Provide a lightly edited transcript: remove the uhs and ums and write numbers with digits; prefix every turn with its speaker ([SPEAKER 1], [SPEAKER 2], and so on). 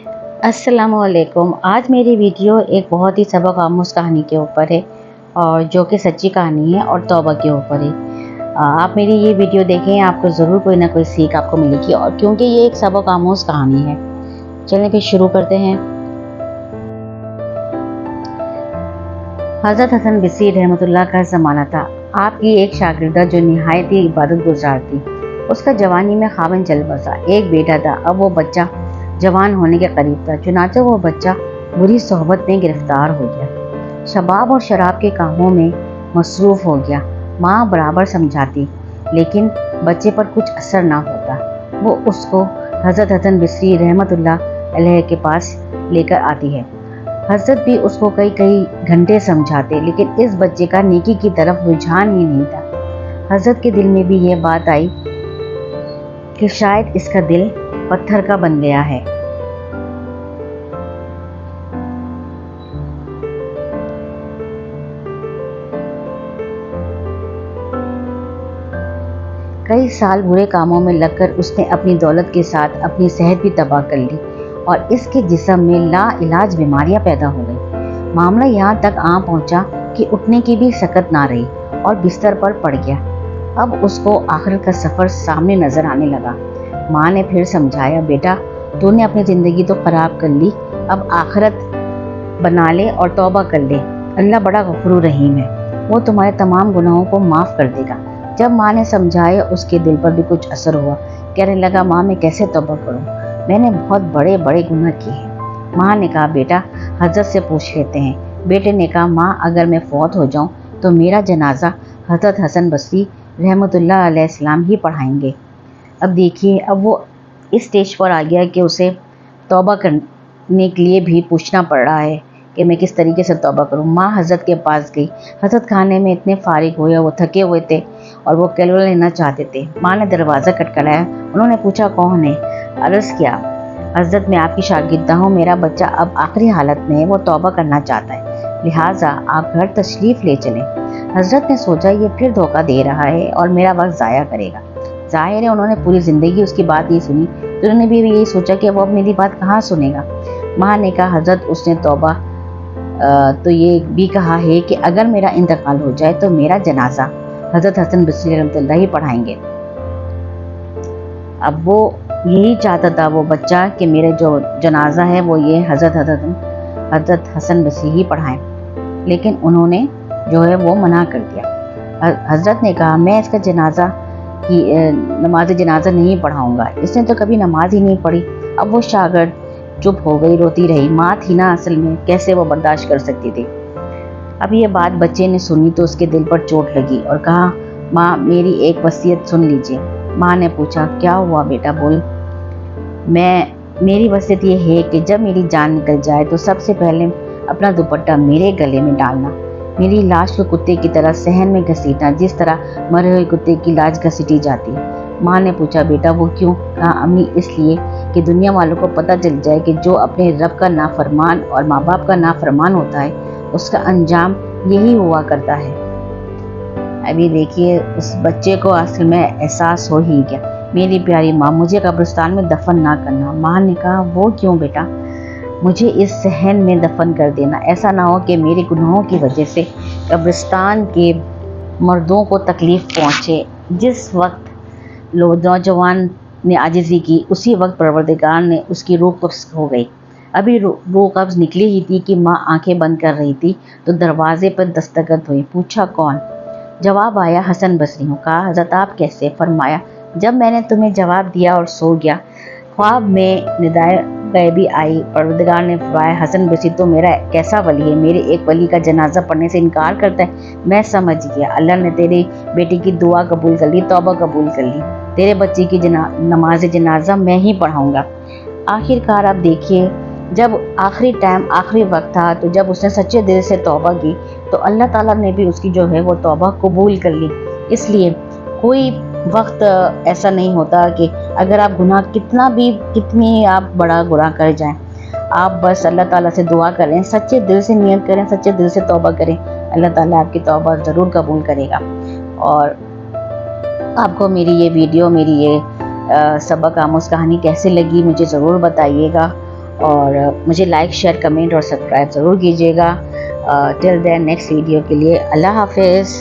[SPEAKER 1] अस्सलाम वालेकुम। आज मेरी वीडियो एक बहुत ही सबक आमूज़ कहानी के ऊपर है और जो कि सच्ची कहानी है और तौबा के ऊपर है। आप मेरी ये वीडियो देखें, आपको ज़रूर कोई ना कोई सीख आपको मिलेगी और क्योंकि ये एक सबक आमूज़ कहानी है। चलिए फिर शुरू करते हैं। हज़रत हसन बसरी रहमतुल्लाह का ज़माना था। आपकी एक शागिर्दा जो निहायत ही इबादत गुजार थी, उसका जवानी में ख़ाबन चल बसा। एक बेटा था। अब वो बच्चा जवान होने के करीब था, चुनांचे वो बच्चा बुरी सोहबत में गिरफ्तार हो गया। शबाब और शराब के कामों में मसरूफ़ हो गया। माँ बराबर समझाती, लेकिन बच्चे पर कुछ असर ना होता। वो उसको हज़रत हसन बसरी रहमतुल्लाह अलैह के पास लेकर आती है। हज़रत भी उसको कई कई घंटे समझाते, लेकिन इस बच्चे का नेकी की तरफ रुझान ही नहीं था। हज़रत के दिल में भी ये बात आई कि शायद इसका दिल पत्थर का बन गया है। कई साल बुरे कामों में लगकर उसने अपनी दौलत के साथ अपनी सेहत भी तबाह कर ली और इसके जिस्म में ला इलाज बीमारियां पैदा हो गई। मामला यहाँ तक आ पहुँचा कि उठने की भी सकत ना रही और बिस्तर पर पड़ गया। अब उसको आखिरत का सफ़र सामने नज़र आने लगा। माँ ने फिर समझाया, बेटा तूने अपनी ज़िंदगी तो ख़राब कर ली, अब आखिरत बना ले और तौबा कर ले। अल्लाह बड़ा गफूर रहीम है, वो तुम्हारे तमाम गुनाहों को माफ़ कर देगा। जब माँ ने समझाया, उसके दिल पर भी कुछ असर हुआ। कहने लगा, माँ मैं कैसे तौबा करूँ, मैंने बहुत बड़े बड़े गुनाह किए हैं। माँ ने कहा, बेटा हज़रत से पूछ लेते हैं। बेटे ने कहा, माँ अगर मैं फौत हो जाऊँ तो मेरा जनाजा हज़रत हसन बसरी रहमतुल्लाह अलैहिस्सलाम ही पढ़ाएंगे। अब देखिए, अब वो इस स्टेज पर आ गया कि उसे तौबा करने के लिए भी पूछना पड़ रहा है कि मैं किस तरीके से तौबा करूं। माँ हज़रत के पास गई। हज़रत खाने में इतने फारिग हुए, वो थके हुए थे और वो केलवा लेना चाहते थे। माँ ने दरवाज़ा खटखटाया। उन्होंने पूछा, कौन है? अर्ज़ किया, हज़रत मैं आपकी शागिर्दा हूँ, मेरा बच्चा अब आखिरी हालत में है, वो तौबा करना चाहता है, लिहाजा आप घर तशरीफ़ ले चलें। हज़रत ने सोचा, ये फिर धोखा दे रहा है और मेरा वक्त ज़ाया करेगा। ज़ाहिर है उन्होंने पूरी ज़िंदगी उसकी बात नहीं सुनी, तो उन्होंने भी यही सोचा कि वो अब मेरी बात कहाँ सुनेगा। माँ ने कहा, हज़रत उसने तौबा तो ये भी कहा है कि अगर मेरा इंतकाल हो जाए तो मेरा जनाजा हज़रत हसन बसरी रहमतुल्लाह ही पढ़ाएंगे। अब वो यही चाहता था वो बच्चा कि मेरा जो जनाजा है वो ये हज़रत हसन बसरी ही पढ़ाएं, लेकिन उन्होंने जो है वो मना कर दिया। हज़रत ने कहा, मैं इसका जनाजा की नमाज जनाजा नहीं पढ़ाऊँगा, इसने तो कभी नमाज ही नहीं पढ़ी। अब वो शागिर्द चुप हो गई, रोती रही। माँ थी ना असल में, कैसे वो बर्दाश्त कर सकती थी। अब ये बात बच्चे ने सुनी तो उसके दिल पर चोट लगी और कहा, माँ मेरी एक वसीयत सुन लीजिए। माँ ने पूछा, क्या हुआ बेटा, बोल। मेरी वसीयत ये है कि जब मेरी जान निकल जाए तो सबसे पहले अपना दुपट्टा मेरे गले में डालना, मेरी लाश को कुत्ते की तरह सहन में घसीटना, जिस तरह मरे हुए कुत्ते की लाश घसीटी जाती है। माँ ने पूछा, बेटा वो क्यों? कहा, अम्मी इसलिए कि दुनिया वालों को पता चल जाए कि जो अपने रब का नाफरमान और माँ बाप का नाफरमान होता है उसका अंजाम यही हुआ करता है। अभी देखिए, उस बच्चे को असल में एहसास हो ही गया। मेरी प्यारी माँ, मुझे कब्रिस्तान में दफन ना करना। माँ ने कहा, वो क्यों बेटा? मुझे इस सहन में दफन कर देना, ऐसा ना हो कि मेरे गुनाहों की वजह से कब्रिस्तान के मर्दों को तकलीफ़ पहुँचे। जिस वक्त नौजवान ने आजिज़ी की, उसी वक्त परवरदिगार ने उसकी रूह कब्ज़ हो गई। अभी रूह कब्ज़ निकली ही थी कि माँ आंखें बंद कर रही थी तो दरवाजे पर दस्तक हुई। पूछा, कौन? जवाब आया, हसन बसरी हूँ। कहा, हज़रत आप कैसे? फरमाया, जब मैंने तुम्हें जवाब दिया और सो गया, ख्वाब में निदाए गैबी आई। परवरदिगार ने फरमाया, हसन बसरी तो मेरा कैसा वली है, मेरे एक वली का जनाजा पढ़ने से इनकार करता है। मैं समझ गया, अल्लाह ने तेरी बेटी की दुआ कबूल कर ली, तौबा कबूल कर ली। तेरे बच्चे की नमाज जनाजा मैं ही पढ़ाऊँगा। आखिरकार अब देखिए, जब आखिरी टाइम आखिरी वक्त था तो जब उसने सच्चे दिल से तौबा की तो अल्लाह ताला ने भी उसकी जो है वो तौबा कबूल कर ली। इसलिए कोई वक्त ऐसा नहीं होता कि अगर आप गुनाह कितनी आप बड़ा गुनाह कर जाएं, आप बस अल्लाह ताला से दुआ करें, सच्चे दिल से नियत करें, सच्चे दिल से तौबा करें, अल्लाह ताला आपकी तौबा ज़रूर कबूल करेगा। और आपको मेरी ये वीडियो, मेरी ये सबक आमूज़ कहानी कैसे लगी मुझे ज़रूर बताइएगा। اور مجھے لائک شیئر کمنٹ اور سبسکرائب ضرور کیجیے گا. ٹل دین نیکسٹ ویڈیو کے لیے اللہ حافظ.